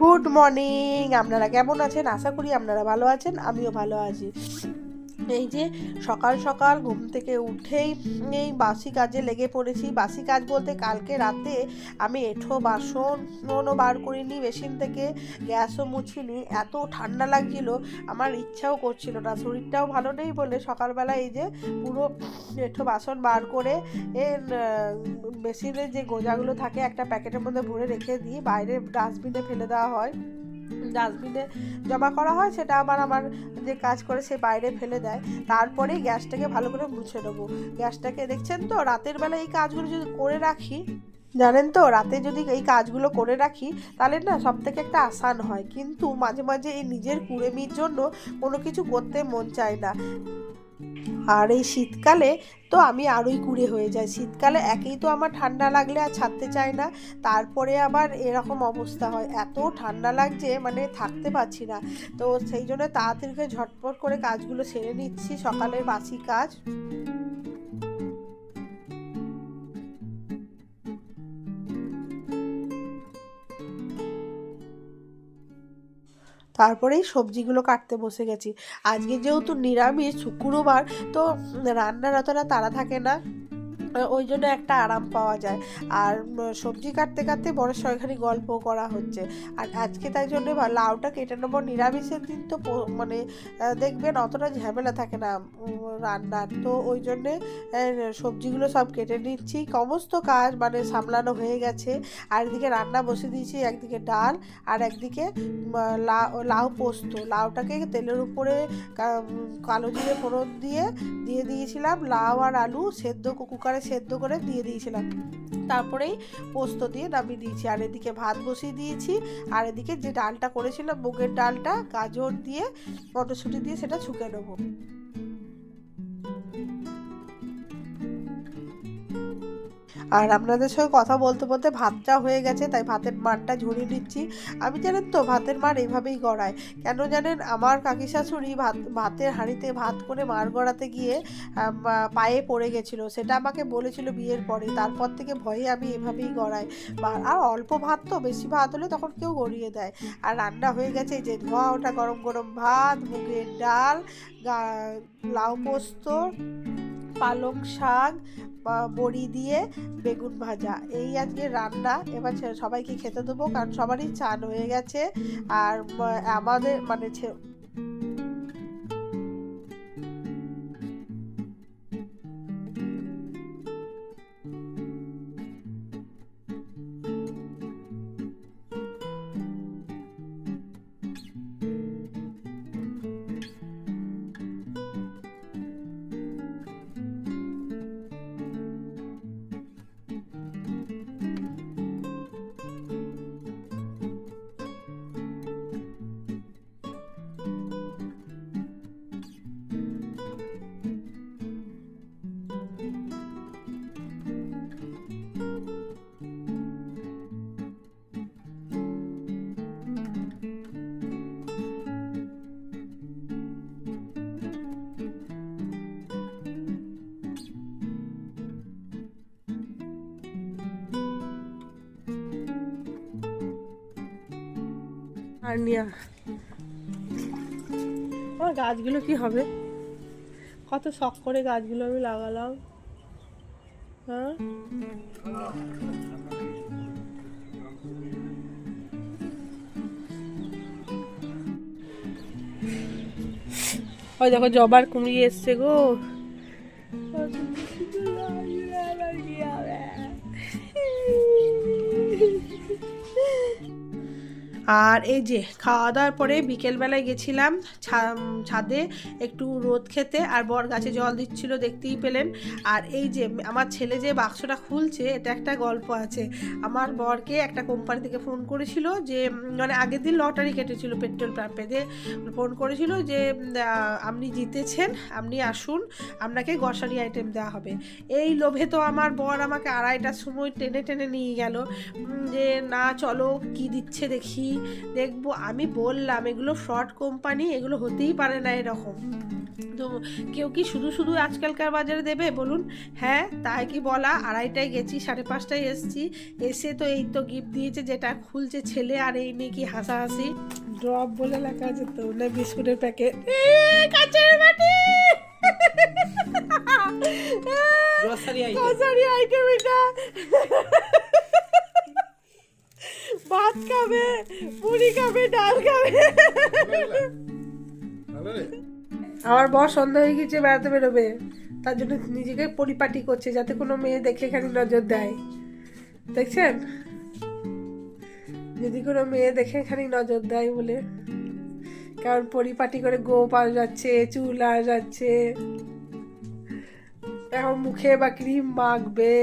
Good morning. আপনারা কেমন আছেন? আশা করি আপনারা ভালো আছেন, আমিও ভালো আছি। এই যে সকাল সকাল ঘুম থেকে উঠেই এই বাসি কাজে লেগে পড়েছি। বাসি কাজ বলতে কালকে রাতে আমি এঁঠো বাসনও বার করিনি বেসিন থেকে, গ্যাসও মুছিনি। এত ঠান্ডা লাগছিল, আমার ইচ্ছাও করছিল না, শরীরটাও ভালো নেই বলে সকালবেলা এই যে পুরো এঁঠো বাসন বার করে এর বেসিনের যে গোজাগুলো থাকে একটা প্যাকেটের মধ্যে ভরে রেখে দিই, বাইরে ডাস্টবিনে ফেলে দেওয়া হয়। ডাস্টবিনে জমা করা হয়, সেটা আবার আমার যে কাজ করে সে বাইরে ফেলে দেয়। তারপরে গ্যাসটাকে ভালো করে মুছে নেবো। গ্যাসটাকে দেখছেন তো, রাতের বেলা এই কাজগুলো যদি করে রাখি, জানেন তো, রাতে যদি এই কাজগুলো করে রাখি তাহলে না সব থেকে একটা আসান হয়। কিন্তু মাঝে মাঝে এই নিজের কুড়েমির জন্য কোনো কিছু করতে মন চায় না। আর এই শীতকালে তো আমি আরোই কুঁড়ে হয়ে যাই। শীতকালে একেই তো আমার ঠান্ডা লাগলে আর ছাড়তে চায় না, তারপরে আবার এরকম অবস্থা হয়, এত ঠান্ডা লাগছে মানে থাকতে পারছি না। তো সেই জন্য তাড়াতাড়ি করে ঝটপট করে কাজগুলো সেরে নিচ্ছি, সকালের বাসি কাজ। তারপরেই সবজিগুলো কাটতে বসে গেছি। আজকে যেহেতু নিরামিষ, শুক্রবার, তো রান্নার অতটা তাড়া থাকে না, ওই জন্য একটা আরাম পাওয়া যায়। আর সবজি কাটতে কাটতে বড়ের সঙ্গে খালি গল্প করা হচ্ছে। আর আজকে তাই জন্য লাউটা কেটে নেবো। নিরামিষের দিন তো মানে দেখবেন অতটা ঝামেলা থাকে না রান্নার, তো ওই জন্যে সবজিগুলো সব কেটে নিচ্ছি। সমস্ত কাজ মানে সামলানো হয়ে গেছে। আর এদিকে রান্না বসে দিয়েছি, একদিকে ডাল আর একদিকে লাউ পোস্ত। লাউটাকে তেলের উপরে কালো জিরে ফোড়ন দিয়ে দিয়ে দিয়েছিলাম, লাউ আর আলু সেদ্ধ কুকারে সেদ্ধ করে দিয়ে দিয়েছিলাম, তারপরেই পোস্ত দিয়ে নামিয়ে দিয়েছি। আর এদিকে ভাত বসিয়ে দিয়েছি, আর এদিকে যে ডালটা করেছিলাম মুগের ডালটা গাজর দিয়ে মটরশুঁটি দিয়ে সেটা ছুঁকে নেবো। আর আপনাদের সঙ্গে কথা বলতে বলতে ভাতটা হয়ে গেছে, তাই ভাতের মাড়টা ঝরিয়ে নিচ্ছি। আমি জানেন তো ভাতের মাড় এভাবেই গড়ায়। কেন জানেন? আমার কাকি শাশুড়ি ভাতের হাঁড়িতে ভাত করে মাড় গড়াতে গিয়ে পায়ে পড়ে গেছিলো, সেটা আমাকে বলেছিল বিয়ের পরে। তারপর থেকে ভয়ে আমি এভাবেই গড়াই। আর অল্প ভাত তো, বেশি ভাত হলে তখন কেউ গড়িয়ে দেয়। আর রান্না হয়ে গেছে, যে ধোয়া ওটা গরম গরম ভাত, মুগের ডাল, লাউ পোস্ত, পালং শাক, বড়ি দিয়ে বেগুন ভাজা, এই আজকে রান্না। এবার সবাইকে খেতে দেবো, কারণ সবারই চান হয়ে গেছে। আর আমাদের মানে আর নিয়া আমার গাছগুলো কি হবে, কত শখ করে গাছগুলো আমি লাগালাম। হ্যাঁ, ওই দেখো জবার কুমড়ি এসছে গো। আর এই যে খাওয়া দাওয়ার পরে বিকেলবেলায় গেছিলাম ছাদে একটু রোদ খেতে, আর বর গাছে জল দিচ্ছিল, দেখতেই পেলেন। আর এই যে আমার ছেলে যে বাক্সটা খুলছে, এটা একটা গল্প আছে। আমার বরকে একটা কোম্পানি থেকে ফোন করেছিল, যে মানে আগের দিন লটারি কেটেছিল পেট্রোল পাম্পে, দিয়ে ফোন করেছিল যে আপনি জিতেছেন, আপনি আসুন, আপনাকে গ্রসারি আইটেম দেওয়া হবে। এই লোভে তো আমার বর আমাকে 2:30টার সময় টেনে টেনে নিয়ে গেল, যে না চলো কি দিচ্ছে দেখি। দেখবো, আমি বললাম এগুলো ফ্রড কোম্পানি, এগুলো হতেই পারে না এরকম। তো কেউ কি শুধু শুধু আজকালকার বাজারে দেবে বলুন? হ্যাঁ, তাই কি বলা, 2:30টায় গেছি, 5:30টায় এসছি, এসে তো এই তো গিফট দিয়েছে, যেটা খুলছে ছেলে, আর এই নিয়ে কি হাসাহাসি। ড্রপ বলে লেখা আছে তো, না বিস্কুটের প্যাকেট, কাঁচের বাটি, গ্রসারি আইটেম এটা। ভাত খাবে, মুড়ি খাবে, ডাল খাবে। আমার বর সন্ধ্যা হয়ে গেছে, বেড়াতে বেরোবে, তার জন্য নিজেকে পরিপাটি করছে যাতে কোনো মেয়ে দেখে এখানে নজর দেয়। দেখছেন, যদি কোনো মেয়ে দেখে এখানে নজর দেয় বলে, কারণ পরিপাটি করে গোপ আস যাচ্ছে, চুল আস যাচ্ছে, এখন মুখে বা ক্রিম মাখবে,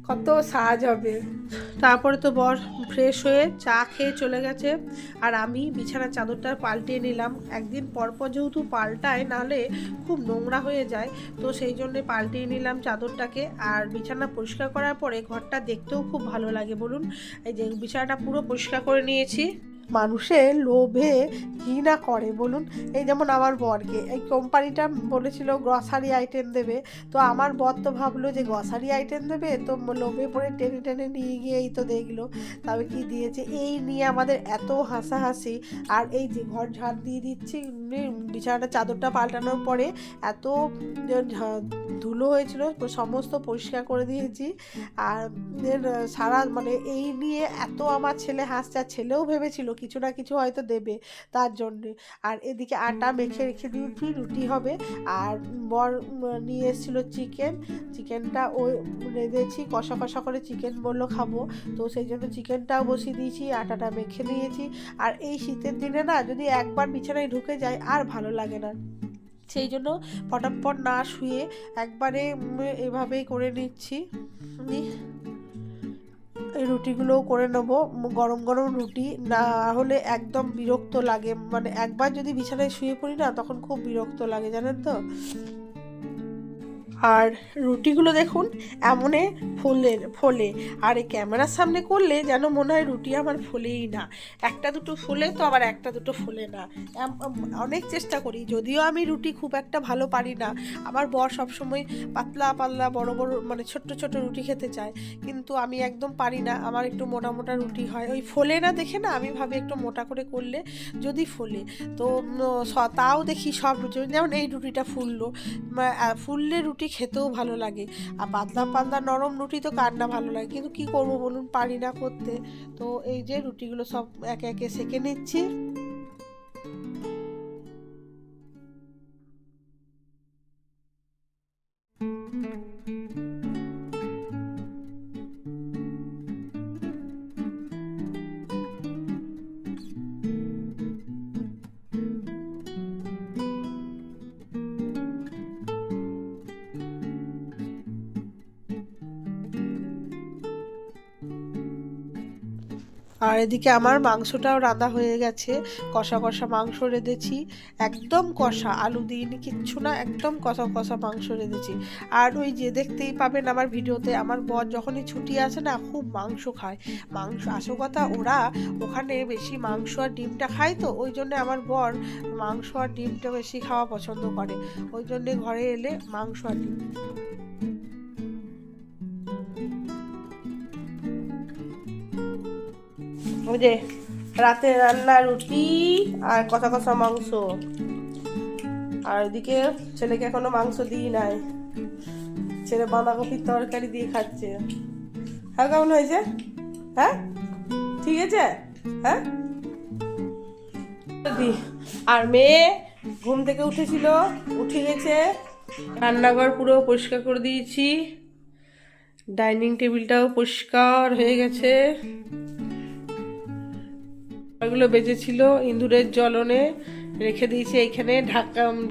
কত সাজ হবে। তারপরে তো বর ফ্রেশ হয়ে চা খেয়ে চলে গেছে, আর আমি বিছানার চাদরটা পাল্টে নিলাম। একদিন পরপর যেহেতু পাল্টায়, নাহলে খুব নোংরা হয়ে যায়, তো সেই জন্যে পাল্টিয়ে নিলাম চাদরটাকে। আর বিছানা পরিষ্কার করার পরে ঘরটা দেখতেও খুব ভালো লাগে বলুন। এই যে বিছানাটা পুরো পরিষ্কার করে নিয়েছি। মানুষের লোভে কী না করে বলুন। এই যেমন আমার বরকে এই কোম্পানিটা বলেছিল গ্রসারি আইটেম দেবে, তো আমার বর তো ভাবলো যে গ্রসারি আইটেম দেবে, তো লোভে পড়ে টেনে টেনে নিয়ে গিয়েই তো দেখলো, তবে কি দিয়েছে। এই নিয়ে আমাদের এত হাসাহাসি। আর এই যে ঘর ঝাড় দিয়ে দিচ্ছি, বিছানাটা চাদরটা পাল্টানোর পরে এত ধুলো হয়েছিল, সমস্ত পরিষ্কার করে দিয়েছি। আর সারা মানে এই নিয়ে এত আমার ছেলে হাসছে, আর ছেলেও ভেবেছিল কিছু না কিছু হয়তো দেবে তার জন্যে। আর এদিকে আটা মেখে রেখে দিয়েছি, রুটি হবে। আর বর নিয়ে এসেছিলো চিকেনটা ওই রেঁধেছি, কষা কষা করে চিকেন বললো খাবো, তো সেই জন্য চিকেনটাও বসিয়ে দিয়েছি, আটাটা মেখে নিয়েছি। আর এই শীতের দিনে না, যদি একবার বিছানায় ঢুকে যায় আর ভালো লাগে না, সেই জন্য ফটাফট না শুয়ে একবারে এভাবেই করে নিচ্ছি। এই রুটিগুলোও করে নেবো, গরম গরম রুটি, না হলে একদম বিরক্ত লাগে। মানে একবার যদি বিছানায় শুয়ে পড়ি না, তখন খুব বিরক্ত লাগে, জানেন তো। আর রুটিগুলো দেখুন এমনে ফোলে, আর এই ক্যামেরার সামনে করলে যেন মনে হয় রুটি আমার ফোলেই না, একটা দুটো ফোলে তো আবার একটা দুটো ফোলে না। অনেক চেষ্টা করি, যদিও আমি রুটি খুব একটা ভালো পারি না। আমার বর সবসময় পাতলা পাতলা বড় বড় মানে ছোট্ট ছোট রুটি খেতে চায়, কিন্তু আমি একদম পারি না, আমার একটু মোটা মোটা রুটি হয়, ওই ফোলে না দেখে না, আমি ভাবি একটু মোটা করে করলে যদি ফোলে। তো তাও দেখি সব রুটি, যেমন এই রুটিটা ফুললে রুটি খেতেও ভালো লাগে। আর পাতলা পাতলা নরম রুটি তো কার না ভালো লাগে, কিন্তু কি করবো বলুন, পারি না করতে। তো এই যে রুটিগুলো সব একে একে সেঁকে নিচ্ছি। আর এদিকে আমার মাংসটাও রান্না হয়ে গেছে, কষা কষা মাংস রেঁধেছি, একদম কষা, আলু দিইনি কিচ্ছু না, একদম কষা কষা মাংস রেঁধেছি। আর ওই যে দেখতেই পাবেন আমার ভিডিওতে, আমার বর যখনই ছুটি আসে না, খুব মাংস খায়। আসল কথা, ওরা ওখানে বেশি মাংস আর ডিমটা খায়, তো ওই জন্যে আমার বর মাংস আর ডিমটা বেশি খাওয়া পছন্দ করে, ওই জন্যে ঘরে এলে মাংস আর ডিম। ওই যে রাতে রান্না রুটি আর কষা কষা মাংস, আর ওদিকে ছেলেকে এখনো মাংস দিই নাই, ছেলে বাঁধাকপির তরকারি দিয়ে খাচ্ছে। হ্যাঁ, কেমন হয়েছে? হ্যাঁ, ঠিক আছে। হ্যাঁ, আর মেয়ে ঘুম থেকে উঠেছিল, উঠে গেছে, রান্নাঘর পুরো পরিষ্কার করে দিয়েছি, ডাইনিং টেবিলটাও পরিষ্কার হয়ে গেছে। এগুলো বেজেছিল, ইঁদুরের জ্বলনে রেখে দিয়েছি এইখানে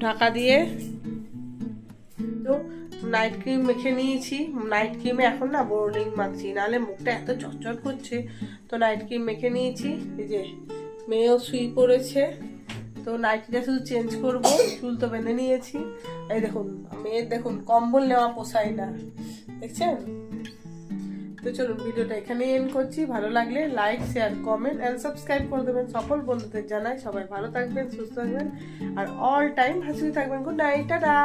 ঢাকা দিয়ে। তো নাইট ক্রিম মেখে নিয়েছি, নাইট ক্রিমে এখন না বোরোলিন মাখছি, নাহলে মুখটা এত চটচট করছে, তো নাইট ক্রিম মেখে নিয়েছি। এই যে মেয়েও শুয়ে পড়েছে, তো নাইটিটা শুধু চেঞ্জ করবো, চুল তো বেঁধে নিয়েছি। এই দেখুন মেয়ের, দেখুন কম্বল নেওয়া পোষায় না, দেখছেন, তো চলুন ভিডিওটা এখানেই এন্ড করছি। ভালো লাগলে like, share, comment and subscribe করে দেবেন। সকল বন্ধুদের জানাই সবাই ভালো থাকবেন, সুস্থ থাকবেন আর অল টাইম হাসি থাকবেন। Good night, tata.